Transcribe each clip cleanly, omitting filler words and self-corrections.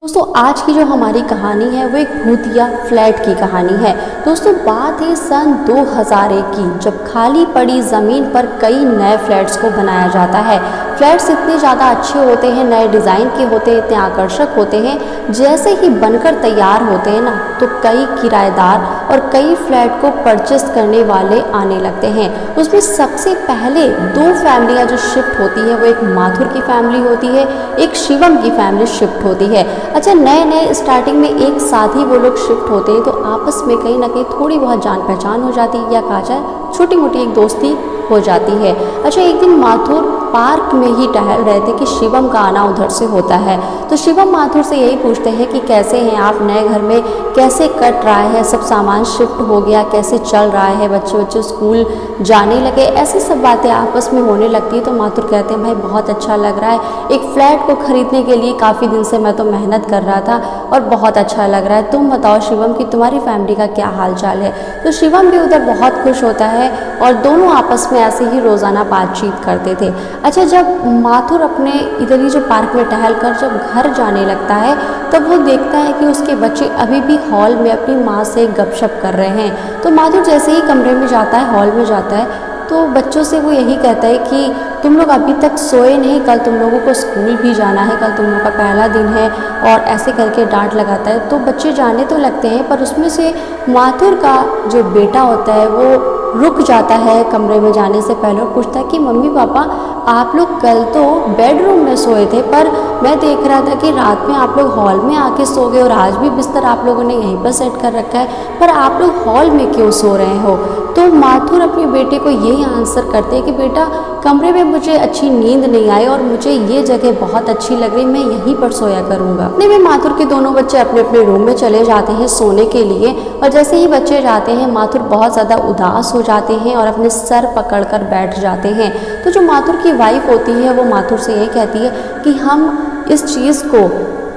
दोस्तों आज की जो हमारी कहानी है वो एक भूतिया फ्लैट की कहानी है। दोस्तों बात है सन 2001 की, जब खाली पड़ी ज़मीन पर कई नए फ्लैट्स को बनाया जाता है। फ्लैट्स इतने ज़्यादा अच्छे होते हैं, नए डिज़ाइन के होते हैं, इतने आकर्षक होते हैं, जैसे ही बनकर तैयार होते हैं ना तो कई किराएदार और कई फ्लैट को परचेस करने वाले आने लगते हैं। उसमें सबसे पहले दो फैमिलियाँ जो शिफ्ट होती है वो एक माथुर की फैमिली होती है, एक शिवम की फैमिली शिफ्ट होती है। अच्छा, नए नए स्टार्टिंग में एक साथ ही वो लोग शिफ्ट होते हैं तो आपस में कहीं ना कहीं थोड़ी बहुत जान पहचान हो जाती है, या कहा जाए छोटी मोटी एक दोस्ती हो जाती है। अच्छा, एक दिन माथुर पार्क में ही टहल रहे थे कि शिवम का आना उधर से होता है। तो शिवम माथुर से यही पूछते हैं कि कैसे हैं आप, नए घर में कैसे कट रहा है, सब सामान शिफ्ट हो गया, कैसे चल रहा है, बच्चे बच्चे स्कूल जाने लगे, ऐसी सब बातें आपस में होने लगती है। तो माथुर कहते हैं भाई बहुत अच्छा लग रहा है, एक फ्लैट को खरीदने के लिए काफ़ी दिन से मैं तो मेहनत कर रहा था और बहुत अच्छा लग रहा है। तुम बताओ शिवम कि तुम्हारी फैमिली का क्या हाल चाल है। तो शिवम भी उधर बहुत खुश होता है और दोनों आपस में ऐसे ही रोज़ाना बातचीत करते थे। अच्छा, जब माथुर अपने इधर ही जो पार्क में टहल कर जब घर जाने लगता है तब वो देखता है कि उसके बच्चे अभी भी हॉल में अपनी माँ से गपशप कर रहे हैं। तो माथुर जैसे ही कमरे में जाता है, हॉल में जाता है, तो बच्चों से वो यही कहता है कि तुम लोग अभी तक सोए नहीं, कल तुम लोगों को स्कूल भी जाना है, कल तुम लोगों का पहला दिन है, और ऐसे करके डांट लगाता है। तो बच्चे जाने तो लगते हैं पर उसमें से माथुर का जो बेटा होता है वो रुक जाता है कमरे में जाने से पहले और पूछता है कि मम्मी पापा आप लोग कल तो बेडरूम में सोए थे, पर मैं देख रहा था कि रात में आप लोग हॉल में आके सो गए और आज भी बिस्तर आप लोगों ने यहीं पर सेट कर रखा है, पर आप लोग हॉल में क्यों सो रहे हो। तो माथुर अपने बेटे को यही आंसर करते हैं कि बेटा कमरे में मुझे अच्छी नींद नहीं आई और मुझे ये जगह बहुत अच्छी लग रही, मैं यहीं पर सोया करूँगा। अपने में माथुर के दोनों बच्चे अपने अपने रूम में चले जाते हैं सोने के लिए, और जैसे ही बच्चे जाते हैं माथुर बहुत ज़्यादा उदास हो जाते हैं और अपने सर पकड़ कर बैठ जाते हैं। तो जो माथुर की वाइफ होती है वो माथुर से ये कहती है कि हम इस चीज़ को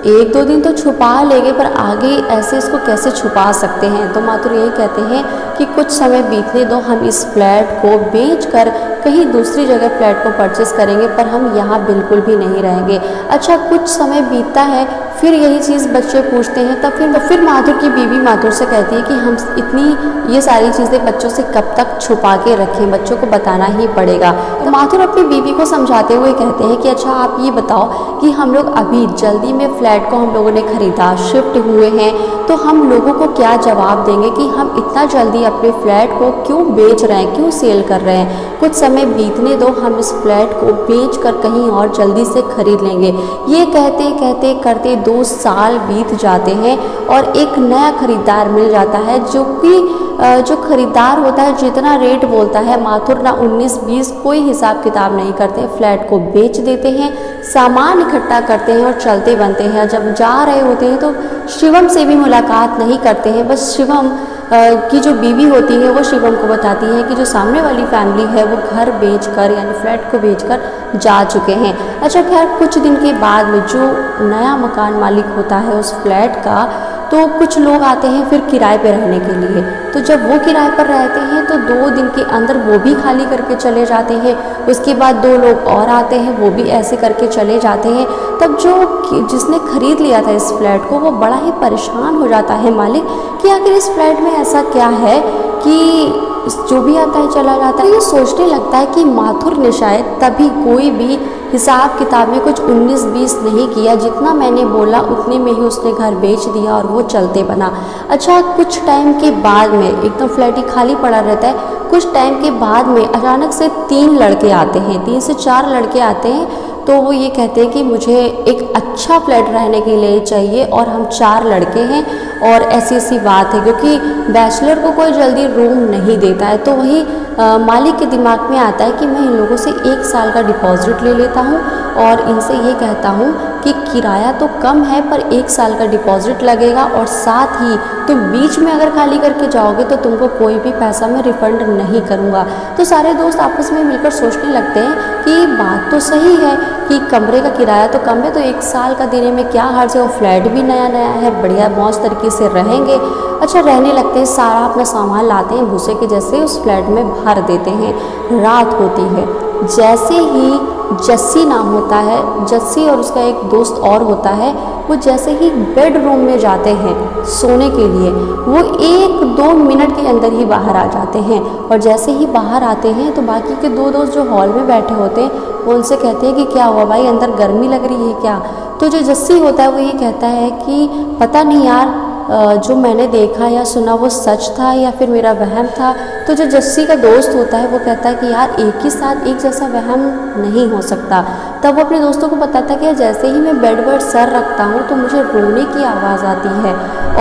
एक दो दिन तो छुपा लेंगे पर आगे ऐसे इसको कैसे छुपा सकते हैं। तो माथुर यही कहते हैं कि कुछ समय बीतने दो, हम इस फ्लैट को बेचकर कहीं दूसरी जगह फ्लैट को परचेस करेंगे, पर हम यहाँ बिल्कुल भी नहीं रहेंगे। अच्छा, कुछ समय बीतता है, फिर यही चीज़ बच्चे पूछते हैं, तब फिर माथुर की बीवी माथुर से कहती है कि हम इतनी ये सारी चीज़ें बच्चों से कब तक छुपा के रखें, बच्चों को बताना ही पड़ेगा। तो माथुर अपनी बीवी को समझाते हुए कहते हैं कि अच्छा आप ये बताओ कि हम लोग अभी जल्दी में फ्लैट को हम लोगों ने खरीदा, शिफ्ट हुए हैं, तो हम लोगों को क्या जवाब देंगे कि हम इतना जल्दी अपने फ्लैट को क्यों बेच रहे हैं, क्यों सेल कर रहे हैं। कुछ समय बीतने दो, हम इस फ्लैट को बेच कर कहीं और जल्दी से खरीद लेंगे। ये कहते कहते करते 2 साल बीत जाते हैं और एक नया खरीदार मिल जाता है, जो खरीदार होता है जितना रेट बोलता है माथुर ना 19-20 कोई हिसाब किताब नहीं करते, फ्लैट को बेच देते हैं, सामान इकट्ठा करते हैं और चलते बनते हैं। जब जा रहे होते हैं तो शिवम से भी मुलाकात नहीं करते हैं, बस शिवम की जो बीवी होती है वो शिवम को बताती है कि जो सामने वाली फैमिली है वो घर बेचकर यानी फ्लैट को बेचकर जा चुके हैं। अच्छा, खैर कुछ दिन के बाद में जो नया मकान मालिक होता है उस फ्लैट का, तो कुछ लोग आते हैं फिर किराए पे रहने के लिए। तो जब वो किराए पर रहते हैं तो 2 दिन के अंदर वो भी खाली करके चले जाते हैं। उसके बाद 2 लोग और आते हैं, वो भी ऐसे करके चले जाते हैं। तब जिसने खरीद लिया था इस फ्लैट को वो बड़ा ही परेशान हो जाता है मालिक कि आखिर इस फ्लैट में ऐसा क्या है कि जो भी आता है चला जाता है। ये सोचने लगता है कि माथुर ने शायद तभी कोई भी हिसाब किताब में कुछ 19-20 नहीं किया, जितना मैंने बोला उतने में ही उसने घर बेच दिया और वो चलते बना। अच्छा, कुछ टाइम के बाद में एकदम फ्लैट ही खाली पड़ा रहता है। कुछ टाइम के बाद में अचानक से 3 लड़के आते हैं, 3 से 4 लड़के आते हैं। तो वो ये कहते हैं कि मुझे एक अच्छा फ्लैट रहने के लिए चाहिए और हम 4 लड़के हैं और ऐसी ऐसी बात है, क्योंकि बैचलर को कोई जल्दी रूम नहीं देता है। तो वही मालिक के दिमाग में आता है कि मैं इन लोगों से 1 साल का डिपॉजिट ले लेता हूँ और इनसे ये कहता हूँ कि किराया तो कम है पर 1 साल का डिपॉजिट लगेगा, और साथ ही तुम बीच में अगर खाली करके जाओगे तो तुमको कोई भी पैसा मैं रिफ़ंड नहीं करूँगा। तो सारे दोस्त आपस में मिलकर सोचने लगते हैं कि बात तो सही है कि कमरे का किराया तो कम है, तो 1 साल का देने में क्या हर्ज है, वो फ्लैट भी नया नया है, बढ़िया मौज तरीके से रहेंगे। अच्छा, रहने लगते हैं, सारा अपना सामान लाते हैं, भूसे के जैसे उस फ्लैट में भर देते हैं। रात होती है, जैसे ही जस्सी नाम होता है, जस्सी और उसका एक दोस्त और होता है, वो जैसे ही बेडरूम में जाते हैं सोने के लिए, वो 1-2 मिनट के अंदर ही बाहर आ जाते हैं। और जैसे ही बाहर आते हैं तो बाकी के 2 दोस्त जो हॉल में बैठे होते हैं वो उनसे कहते हैं कि क्या हुआ भाई, अंदर गर्मी लग रही है क्या? तो जो जस्सी होता है वो ये कहता है कि पता नहीं यार, जो मैंने देखा या सुना वो सच था या फिर मेरा वहम था। तो जो जस्सी का दोस्त होता है वो कहता है कि यार एक ही साथ एक जैसा वहम नहीं हो सकता। तब वो अपने दोस्तों को बताता है कि जैसे ही मैं बेड पर सर रखता हूँ तो मुझे रोने की आवाज़ आती है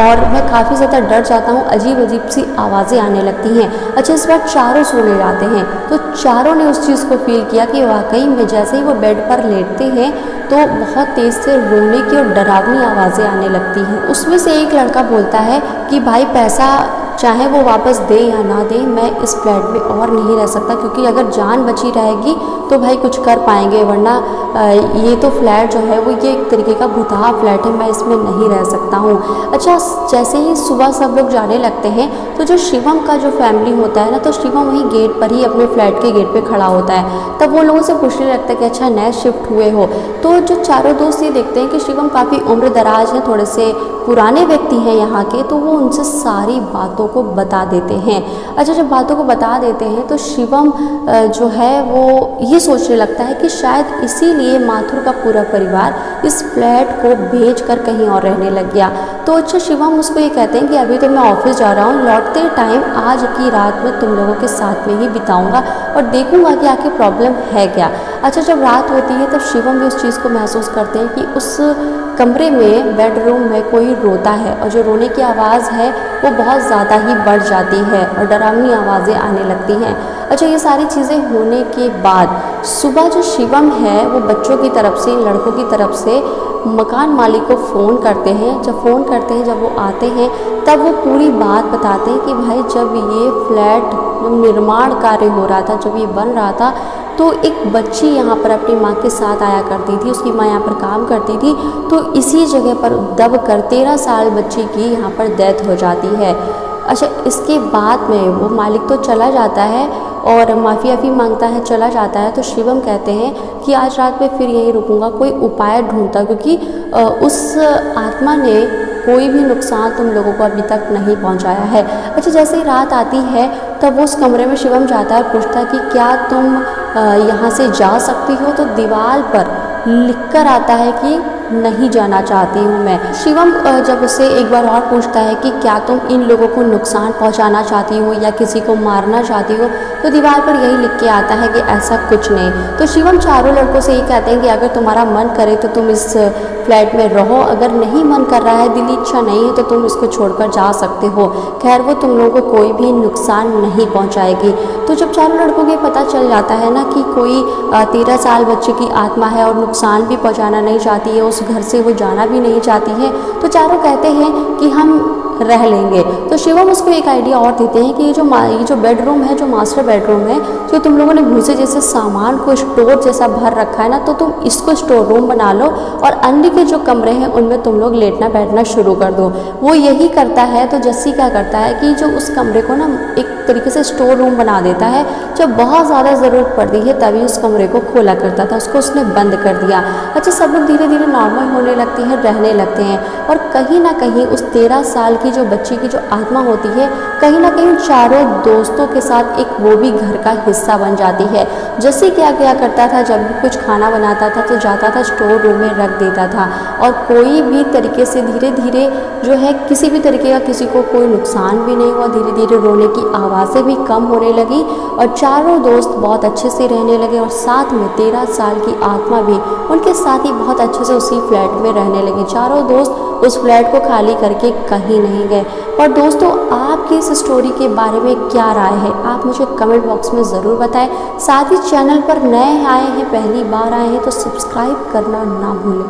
और मैं काफ़ी ज़्यादा डर जाता हूँ, अजीब अजीब सी आवाज़ें आने लगती हैं। अच्छा, इस बार चारों सोने जाते हैं तो चारों ने उस चीज़ को फील किया कि वाकई में जैसे ही वो बेड पर लेटते हैं तो बहुत तेज़ से रोने की और डरावनी आवाज़ें आने लगती हैं। उसमें से एक लड़का बोलता है कि भाई पैसा चाहे वो वापस दे या ना दे, मैं इस फ्लैट में और नहीं रह सकता, क्योंकि अगर जान बची रहेगी तो भाई कुछ कर पाएंगे, वरना ये तो फ्लैट जो है वो ये एक तरीके का भुतहा फ्लैट है, मैं इसमें नहीं रह सकता हूँ। अच्छा, जैसे ही सुबह सब लोग जाने लगते हैं तो जो शिवम का जो फैमिली होता है ना, तो शिवम वहीं गेट पर ही अपने फ्लैट के गेट पे खड़ा होता है। तब वो लोगों से पूछने लगता है कि अच्छा नए शिफ्ट हुए हो? तो जो चारों दोस्त ये देखते हैं कि शिवम काफ़ी उम्र दराज है, थोड़े से पुराने व्यक्ति हैं यहाँ के, तो वो उनसे सारी बातों को बता देते हैं। अच्छा, जब बातों को बता देते हैं तो शिवम जो है वो ये सोचने लगता है कि शायद इसीलिए माथुर का पूरा परिवार इस फ्लैट को बेचकर कहीं और रहने लग गया। तो अच्छा, शिवम उसको ये कहते हैं कि अभी तो मैं ऑफिस जा रहा हूँ, लौटते टाइम आज की रात में तुम लोगों के साथ में ही बिताऊंगा और देखूंगा कि आखिर प्रॉब्लम है क्या। अच्छा, जब रात होती है तब शिवम भी उस चीज़ को महसूस करते हैं कि उस कमरे में बेडरूम में कोई रोता है और जो रोने की आवाज़ है वो बहुत ज़्यादा ही बढ़ जाती है और डरावनी आवाज़ें आने लगती हैं। अच्छा, ये सारी चीज़ें होने के बाद सुबह जो शिवम है वो बच्चों की तरफ से, लड़कों की तरफ से मकान मालिक को फ़ोन करते हैं। जब फ़ोन करते हैं, जब वो आते हैं तब वो पूरी बात बताते हैं कि भाई जब ये फ्लैट निर्माण कार्य हो रहा था, जब ये बन रहा था, तो एक बच्ची यहाँ पर अपनी माँ के साथ आया करती थी, उसकी माँ यहाँ पर काम करती थी, तो इसी जगह पर दब कर 13 साल बच्ची की यहाँ पर डेथ हो जाती है। अच्छा, इसके बाद में वो मालिक तो चला जाता है और माफ़ी वाफ़ी मांगता है, चला जाता है। तो शिवम कहते हैं कि आज रात में फिर यहीं रुकूंगा, कोई उपाय ढूंढता, क्योंकि उस आत्मा ने कोई भी नुकसान तुम लोगों को अभी तक नहीं पहुंचाया है। अच्छा, जैसे ही रात आती है तब वो उस कमरे में शिवम जाता है और पूछता है कि क्या तुम यहाँ से जा सकती हो? तो दीवार पर लिखकर आता है कि नहीं जाना चाहती हूँ मैं। शिवम जब उससे एक बार और पूछता है कि क्या तुम इन लोगों को नुकसान पहुँचाना चाहती हो या किसी को मारना चाहती हो, तो दीवार पर यही लिख के आता है कि ऐसा कुछ नहीं। तो शिवम चारों लड़कों से ये कहते हैं कि अगर तुम्हारा मन करे तो तुम इस फ्लैट में रहो, अगर नहीं मन कर रहा है, दिली इच्छा नहीं है, तो तुम इसको छोड़कर जा सकते हो। खैर, वो तुम लोगों को कोई भी नुकसान नहीं पहुंचाएगी। तो जब चारों लड़कों को पता चल जाता है ना कि कोई 13 साल बच्चे की आत्मा है और नुकसान भी पहुंचाना नहीं चाहती है, उस घर से वो जाना भी नहीं चाहती है, तो चारों कहते हैं कि हम रह लेंगे। तो शिवम उसको एक आइडिया और देते हैं कि ये जो बेडरूम है, जो मास्टर बेडरूम है, जो तुम लोगों ने भूसे जैसे सामान को स्टोर जैसा भर रखा है ना, तो तुम इसको स्टोर रूम बना लो और अन्य के जो कमरे हैं उनमें तुम लोग लेटना बैठना शुरू कर दो। वो यही करता है। तो जस्सी क्या करता है कि जो उस कमरे को ना एक तरीके से स्टोर रूम बना देता है। जब बहुत ज़्यादा ज़रूरत पड़ती है तभी उस कमरे को खोला करता था, उसको उसने बंद कर दिया। अच्छा, सब लोग धीरे धीरे नॉर्मल होने लगते हैं, रहने लगते हैं और कहीं ना कहीं उस 13 साल की जो बच्ची की जो आत्मा होती है, कहीं ना कहीं चारों दोस्तों के साथ एक वो भी घर का हिस्सा बन जाती है। जैसे क्या करता था, जब भी कुछ खाना बनाता था तो जाता था स्टोर रूम में रख देता था और कोई भी तरीके से धीरे धीरे जो है किसी भी तरीके का किसी को कोई नुकसान भी नहीं हुआ। धीरे धीरे रोने की आवाज़ें भी कम होने लगी और चारों दोस्त बहुत अच्छे से रहने लगे और साथ में 13 साल की आत्मा भी उनके साथ ही बहुत अच्छे से उसी फ्लैट में रहने लगे। चारों दोस्त उस फ्लैट को खाली करके कहीं नहीं गए। और दोस्तों, आपकी इस स्टोरी के बारे में क्या राय है, आप मुझे कमेंट बॉक्स में ज़रूर बताएं। साथ ही चैनल पर नए आए हैं, पहली बार आए हैं, तो सब्सक्राइब करना ना भूलें।